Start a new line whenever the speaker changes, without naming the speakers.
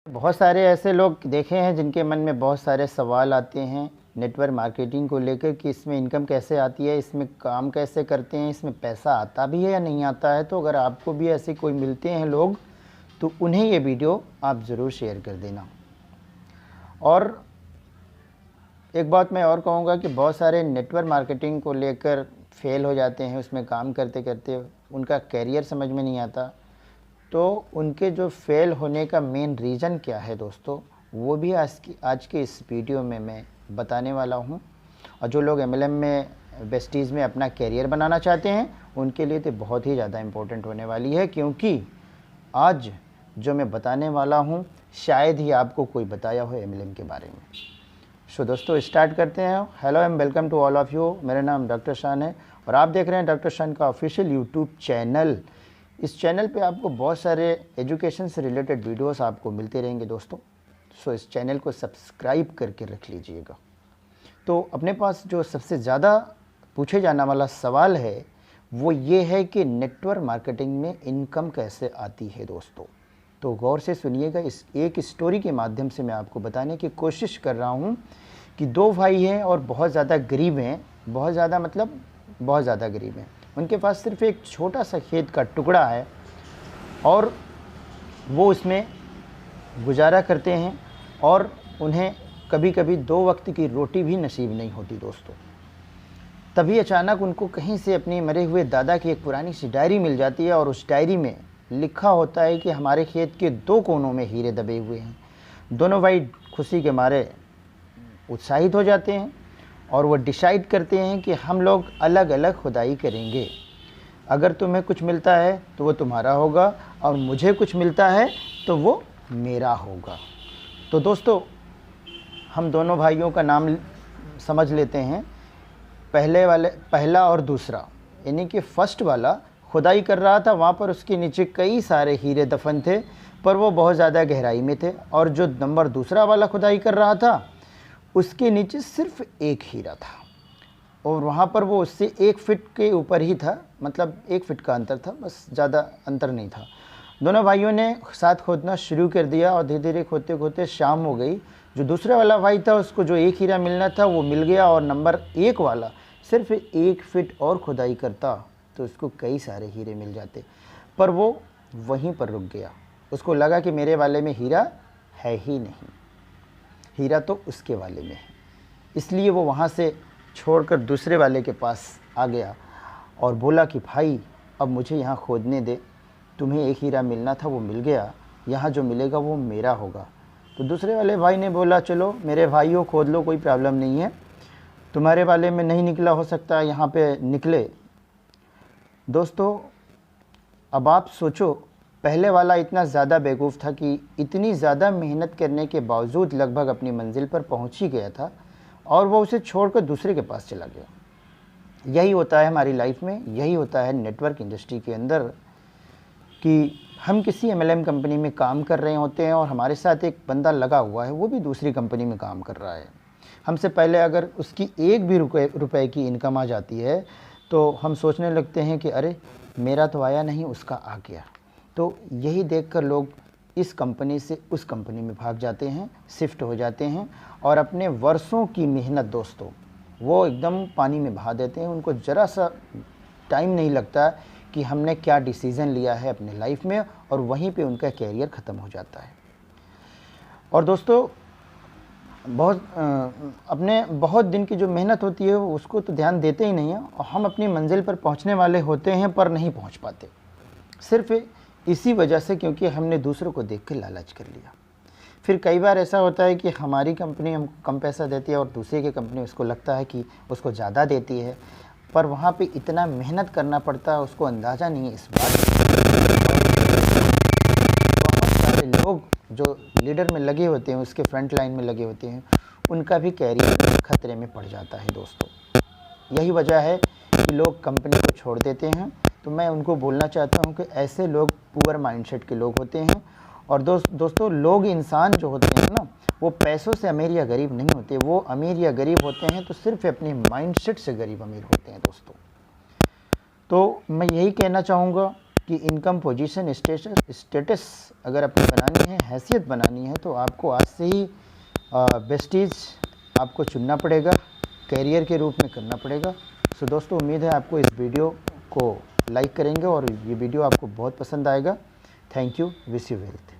बहुत सारे ऐसे लोग देखे हैं जिनके मन में बहुत सारे सवाल आते हैं नेटवर्क मार्केटिंग को लेकर कि इसमें इनकम कैसे आती है, इसमें काम कैसे करते हैं, इसमें पैसा आता भी है या नहीं आता है। तो अगर आपको भी ऐसे कोई मिलते हैं लोग तो उन्हें ये वीडियो आप ज़रूर शेयर कर देना। और एक बात मैं और कहूँगा कि बहुत सारे नेटवर्क मार्केटिंग को लेकर फेल हो जाते हैं, उसमें काम करते करते उनका कैरियर समझ में नहीं आता। तो उनके जो फेल होने का मेन रीज़न क्या है दोस्तों, वो भी आज के इस वीडियो में मैं बताने वाला हूँ। और जो लोग MLM में वेस्टीज़ में अपना कैरियर बनाना चाहते हैं उनके लिए तो बहुत ही ज़्यादा इम्पोर्टेंट होने वाली है, क्योंकि आज जो मैं बताने वाला हूँ शायद ही आपको कोई बताया हो MLM के बारे में। सो दोस्तों स्टार्ट करते हैं। Hello and welcome to all of you. मेरा नाम डॉक्टर शान है और आप देख रहे हैं डॉक्टर शान का ऑफिशियल यूट्यूब चैनल। इस चैनल पे आपको बहुत सारे एजुकेशन से रिलेटेड वीडियोस आपको मिलते रहेंगे दोस्तों। सो इस चैनल को सब्सक्राइब करके रख लीजिएगा। तो अपने पास जो सबसे ज़्यादा पूछे जाने वाला सवाल है वो ये है कि नेटवर्क मार्केटिंग में इनकम कैसे आती है दोस्तों। तो गौर से सुनिएगा। इस एक स्टोरी के माध्यम से मैं आपको बताने की कोशिश कर रहा हूँ कि दो भाई हैं और बहुत ज़्यादा गरीब हैं, बहुत ज़्यादा गरीब हैं। उनके पास सिर्फ एक छोटा सा खेत का टुकड़ा है और वो उसमें गुजारा करते हैं और उन्हें कभी कभी 2 वक्त की रोटी भी नसीब नहीं होती दोस्तों। तभी अचानक उनको कहीं से अपने मरे हुए दादा की एक पुरानी सी डायरी मिल जाती है और उस डायरी में लिखा होता है कि हमारे खेत के 2 कोनों में हीरे दबे हुए हैं। दोनों भाई खुशी के मारे उत्साहित हो जाते हैं और वो डिसाइड करते हैं कि हम लोग अलग अलग खुदाई करेंगे। अगर तुम्हें कुछ मिलता है तो वो तुम्हारा होगा और मुझे कुछ मिलता है तो वो मेरा होगा। तो दोस्तों हम दोनों भाइयों का नाम समझ लेते हैं। पहला और दूसरा, यानी कि फर्स्ट वाला खुदाई कर रहा था, वहाँ पर उसके नीचे कई सारे हीरे दफन थे पर वो बहुत ज़्यादा गहराई में थे। और जो नंबर दूसरा वाला खुदाई कर रहा था उसके नीचे सिर्फ एक हीरा था और वहाँ पर वो उससे 1 फीट के ऊपर ही था, मतलब 1 फीट का अंतर था, बस ज़्यादा अंतर नहीं था। दोनों भाइयों ने साथ खोदना शुरू कर दिया और धीरे धीरे खोदते खोदते शाम हो गई। जो दूसरा वाला भाई था उसको जो 1 हीरा मिलना था वो मिल गया और नंबर 1 वाला सिर्फ 1 फीट और खुदाई करता तो उसको कई सारे हीरे मिल जाते, पर वो वहीं पर रुक गया। उसको लगा कि मेरे वाले में हीरा है ही नहीं, हीरा तो उसके वाले में है। इसलिए वो वहाँ से छोड़कर दूसरे वाले के पास आ गया और बोला कि भाई अब मुझे यहाँ खोदने दे, तुम्हें 1 हीरा मिलना था वो मिल गया, यहाँ जो मिलेगा वो मेरा होगा। तो दूसरे वाले भाई ने बोला चलो मेरे भाइयों खोद लो, कोई प्रॉब्लम नहीं है, तुम्हारे वाले में नहीं निकला हो सकता यहाँ पे निकले। दोस्तों अब आप सोचो, पहले वाला इतना ज़्यादा बेवकूफ़ था कि इतनी ज़्यादा मेहनत करने के बावजूद लगभग अपनी मंजिल पर पहुंच ही गया था और वो उसे छोड़कर दूसरे के पास चला गया। यही होता है हमारी लाइफ में, यही होता है नेटवर्क इंडस्ट्री के अंदर कि हम किसी MLM कंपनी में काम कर रहे होते हैं और हमारे साथ एक बंदा लगा हुआ है, वो भी दूसरी कंपनी में काम कर रहा है। हमसे पहले अगर उसकी एक भी रुपए की इनकम आ जाती है तो हम सोचने लगते हैं कि अरे मेरा तो आया नहीं, उसका आ गया। तो यही देखकर लोग इस कंपनी से उस कंपनी में भाग जाते हैं, शिफ्ट हो जाते हैं और अपने वर्षों की मेहनत दोस्तों वो एकदम पानी में बहा देते हैं। उनको ज़रा सा टाइम नहीं लगता कि हमने क्या डिसीज़न लिया है अपने लाइफ में और वहीं पे उनका कैरियर ख़त्म हो जाता है। और दोस्तों बहुत दिन की जो मेहनत होती है उसको तो ध्यान देते ही नहीं है और हम अपनी मंजिल पर पहुंचने वाले होते हैं पर नहीं पहुंच पाते, सिर्फ इसी वजह से क्योंकि हमने दूसरों को देख के लालच कर लिया। फिर कई बार ऐसा होता है कि हमारी कंपनी हमको कम पैसा देती है और दूसरे की कंपनी उसको लगता है कि उसको ज़्यादा देती है, पर वहाँ पे इतना मेहनत करना पड़ता है, उसको अंदाज़ा नहीं है इस बात का। बहुत सारे लोग जो लीडर में लगे होते हैं, उसके फ्रंट लाइन में लगे होते हैं, उनका भी कैरियर खतरे में पड़ जाता है दोस्तों। यही वजह है कि लोग कंपनी को छोड़ देते हैं। तो मैं उनको बोलना चाहता हूं कि ऐसे लोग पुअर माइंडसेट के लोग होते हैं। और दोस्तों लोग, इंसान जो होते हैं ना, वो पैसों से अमीर या गरीब नहीं होते, वो अमीर या गरीब होते हैं तो सिर्फ अपने माइंडसेट से गरीब अमीर होते हैं दोस्तों। तो मैं यही कहना चाहूँगा कि इनकम पोजीशन स्टेटस अगर अपनी बनानी है, हैसियत बनानी है, तो आपको आज से ही वेस्टीज आपको चुनना पड़ेगा, कैरियर के रूप में करना पड़ेगा। सो दोस्तों, उम्मीद है आपको इस वीडियो को लाइक करेंगे और ये वीडियो आपको बहुत पसंद आएगा। Thank you, wish you wealth.